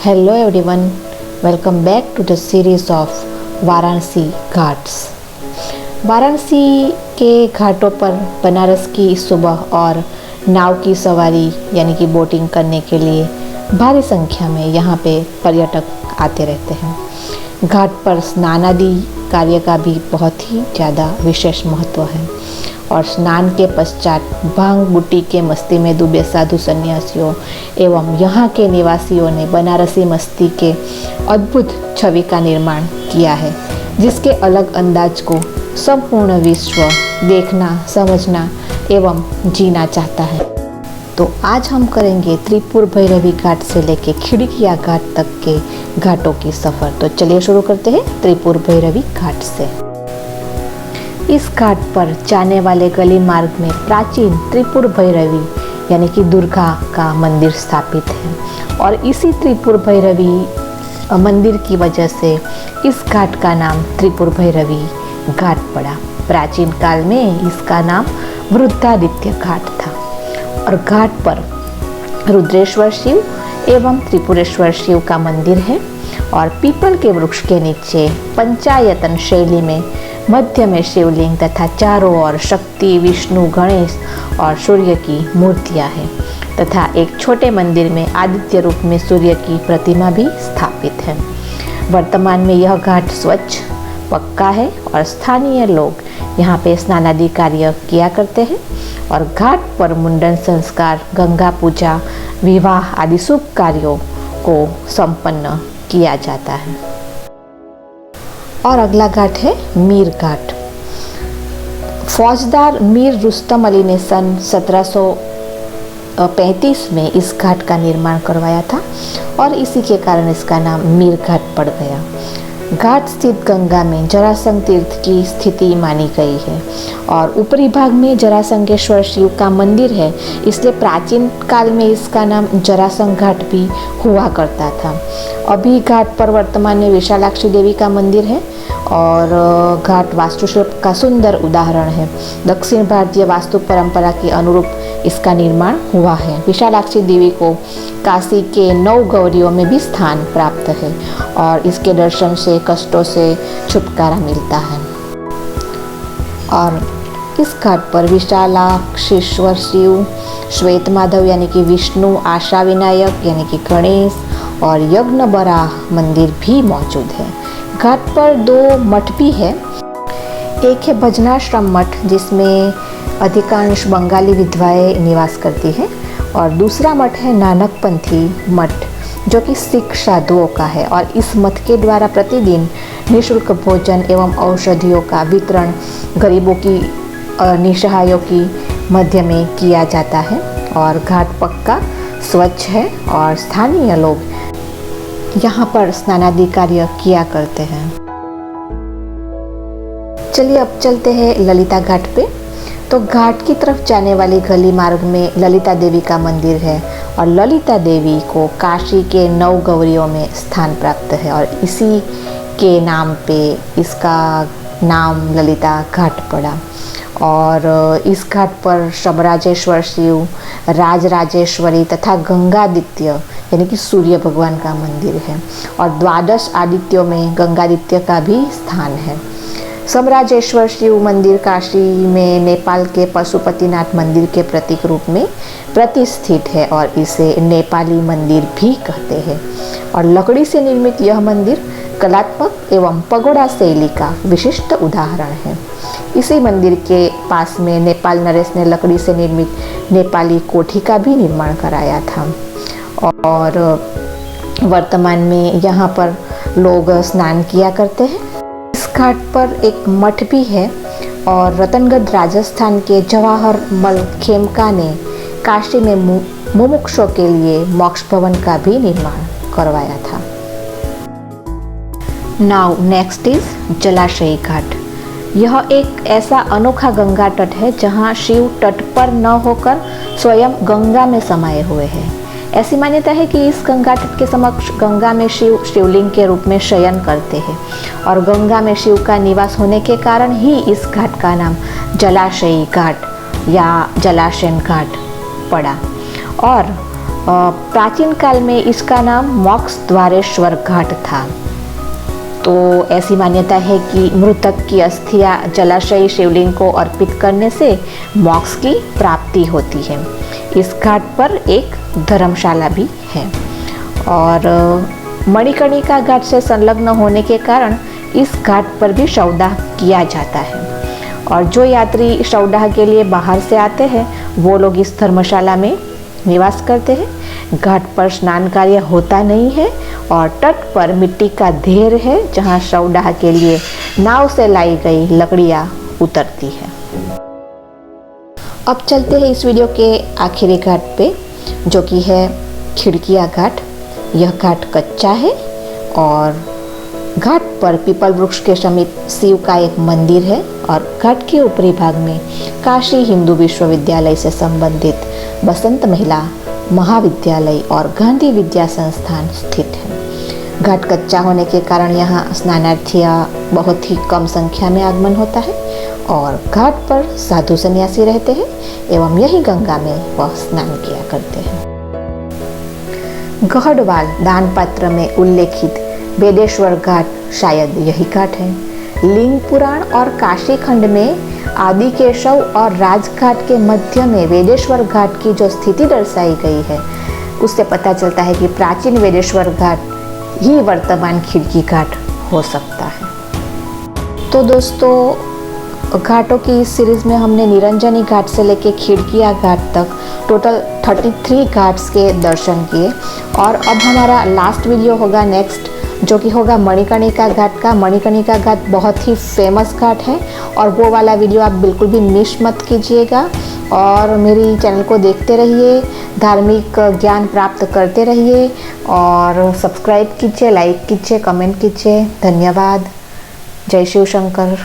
Hello everyone, welcome back to the series of Varanasi Ghats. Varanasi के घाटों पर बनारस की सुबह और नाव की सवारी यानी कि बोटिंग करने के लिए भारी संख्या में यहाँ पे पर्यटक आते रहते हैं। घाट पर स्नान आदि कार्य का भी बहुत ही ज़्यादा विशेष महत्व है और स्नान के पश्चात भांग बूटी के मस्ती में डूबे साधु सन्यासियों एवं यहाँ के निवासियों ने बनारसी मस्ती के अद्भुत छवि का निर्माण किया है, जिसके अलग अंदाज को संपूर्ण विश्व देखना, समझना एवं जीना चाहता है। तो आज हम करेंगे त्रिपुर भैरवी घाट से लेके खिड़किया घाट तक के घाटों की सफ़र। तो चलिए शुरू करते हैं त्रिपुर भैरवी घाट से। इस घाट पर जाने वाले गली मार्ग में प्राचीन त्रिपुर भैरवी यानी कि दुर्गा का मंदिर स्थापित है और इसी त्रिपुर भैरवी मंदिर की वजह से इस घाट का नाम त्रिपुर भैरवी घाट पड़ा। प्राचीन काल में इसका नाम वृद्धादित्य घाट था और घाट पर रुद्रेश्वर शिव एवं त्रिपुरेश्वर शिव का मंदिर है और पीपल के वृक्ष के नीचे पंचायतन शैली में मध्य में शिवलिंग तथा चारों ओर शक्ति, विष्णु, गणेश और सूर्य की मूर्तियां हैं तथा एक छोटे मंदिर में आदित्य रूप में सूर्य की प्रतिमा भी स्थापित है। वर्तमान में यह घाट स्वच्छ पक्का है और स्थानीय लोग यहाँ पे स्नानादि कार्य किया करते हैं और घाट पर मुंडन संस्कार, गंगा पूजा, विवाह आदि शुभ कार्यों को संपन्न किया जाता है। और अगला घाट है मीर घाट। फौजदार मीर रुस्तम अली ने सन 1735 में इस घाट का निर्माण करवाया था और इसी के कारण इसका नाम मीर घाट पड़ गया। घाट स्थित गंगा में जरासंध तीर्थ की स्थिति मानी गई है और ऊपरी भाग में जरासंधेश्वर शिव का मंदिर है, इसलिए प्राचीन काल में इसका नाम जरासंध घाट भी हुआ करता था। अभी घाट पर वर्तमान में विशालाक्षी देवी का मंदिर है और घाट वास्तुशिल्प का सुंदर उदाहरण है। दक्षिण भारतीय वास्तु परंपरा के अनुरूप इसका निर्माण हुआ है। विशालाक्षी देवी को काशी के 9 गौरियों में भी स्थान प्राप्त है और इसके दर्शन से कष्टों से छुटकारा मिलता है। और इस घाट पर विशालाक्षेश्वर शिव, श्वेत माधव यानी कि विष्णु, आशा विनायक यानी कि गणेश और यज्ञ बराह मंदिर भी मौजूद है। घाट पर 2 मठ भी है। एक है भजनाश्रम मठ जिसमें अधिकांश बंगाली विधवाएं निवास करती हैं और दूसरा मठ है नानकपंथी मठ जो कि सिख साधुओं का है और इस मठ के द्वारा प्रतिदिन निःशुल्क भोजन एवं औषधियों का वितरण गरीबों की निसहायों की मध्य में किया जाता है और घाट पक्का स्वच्छ है और स्थानीय लोग यहाँ पर स्नानादि कार्य किया करते हैं। चलिए अब चलते हैं ललिता घाट पे। तो घाट की तरफ जाने वाली गली मार्ग में ललिता देवी का मंदिर है और ललिता देवी को काशी के 9 गौरियों में स्थान प्राप्त है और इसी के नाम पे इसका नाम ललिता घाट पड़ा। और इस घाट पर शबराजेश्वर शिव, राजराजेश्वरी तथा गंगादित्य यानी कि सूर्य भगवान का मंदिर है और 12 आदित्यों में गंगादित्य का भी स्थान है। समराजेश्वर शिव मंदिर काशी में नेपाल के पशुपतिनाथ मंदिर के प्रतीक रूप में प्रतिष्ठित है और इसे नेपाली मंदिर भी कहते हैं और लकड़ी से निर्मित यह मंदिर कलात्मक एवं पगोड़ा शैली का विशिष्ट उदाहरण है। इसी मंदिर के पास में नेपाल नरेश ने लकड़ी से निर्मित नेपाली कोठी का भी निर्माण कराया था और वर्तमान में यहाँ पर लोग स्नान किया करते हैं। इस घाट पर एक मठ भी है और रतनगढ़ राजस्थान के जवाहरमल खेमका ने काशी में मुमुक्षों के लिए मोक्ष भवन का भी निर्माण करवाया था। नाउ नेक्स्ट इज जलाशयी घाट। यह एक ऐसा अनोखा गंगा तट है जहाँ शिव तट पर न होकर स्वयं गंगा में समाये हुए हैं। ऐसी मान्यता है कि इस गंगा तट के समक्ष गंगा में शिव शिवलिंग के रूप में शयन करते हैं और गंगा में शिव का निवास होने के कारण ही इस घाट का नाम जलाशयी घाट या जलाशयन घाट पड़ा। और प्राचीन काल में इसका नाम मोक्ष द्वारेश्वर घाट था। तो ऐसी मान्यता है कि मृतक की अस्थियां जलाशयी शिवलिंग को अर्पित करने से मोक्ष की प्राप्ति होती है। इस घाट पर एक धर्मशाला भी है और मणिकर्णिका घाट से संलग्न होने के कारण इस घाट पर भी शवदाह किया जाता है। और जो यात्री शवदाह के लिए बाहर से आते हैं वो लोग इस धर्मशाला में निवास करते हैं। घाट पर स्नान कार्य होता नहीं है और तट पर मिट्टी का ढेर है जहां शवदाह के लिए नाव से लाई गई लकड़ियां उतरती है। अब चलते हैं इस वीडियो के आखिरी घाट पे, जो कि है खिड़किया घाट। यह घाट कच्चा है और घाट पर पीपल वृक्ष के समीप शिव का एक मंदिर है और घाट के ऊपरी भाग में काशी हिंदू विश्वविद्यालय से संबंधित बसंत महिला महाविद्यालय और गांधी विद्या संस्थान स्थित है। घाट कच्चा होने के कारण यहाँ स्नानार्थियाँ बहुत ही कम संख्या में आगमन होता है और घाट पर साधु सन्यासी रहते हैं एवं यही गंगा में वह स्नान किया करते हैं। गढ़वाल दानपत्र में उल्लेखित बेदेश्वर घाट शायद यही घाट है। लिंग पुराण और काशी खंड में आदि केशव और राजघाट के मध्य में वेदेश्वर घाट की जो स्थिति दर्शाई गई है उससे पता चलता है कि प्राचीन वेदेश्वर घाट ही वर्तमान खिड़की घाट हो सकता है। तो दोस्तों, घाटों की इस सीरीज में हमने निरंजनी घाट से लेके खिड़किया घाट तक टोटल 33 घाट्स के दर्शन किए और अब हमारा लास्ट वीडियो होगा नेक्स्ट, जो कि होगा मणिकर्णिका घाट का। मणिकर्णिका घाट बहुत ही फेमस घाट है और वो वाला वीडियो आप बिल्कुल भी मिस मत कीजिएगा और मेरी चैनल को देखते रहिए, धार्मिक ज्ञान प्राप्त करते रहिए और सब्सक्राइब कीजिए, लाइक कीजिए, कमेंट कीजिए। धन्यवाद। जय शिव शंकर।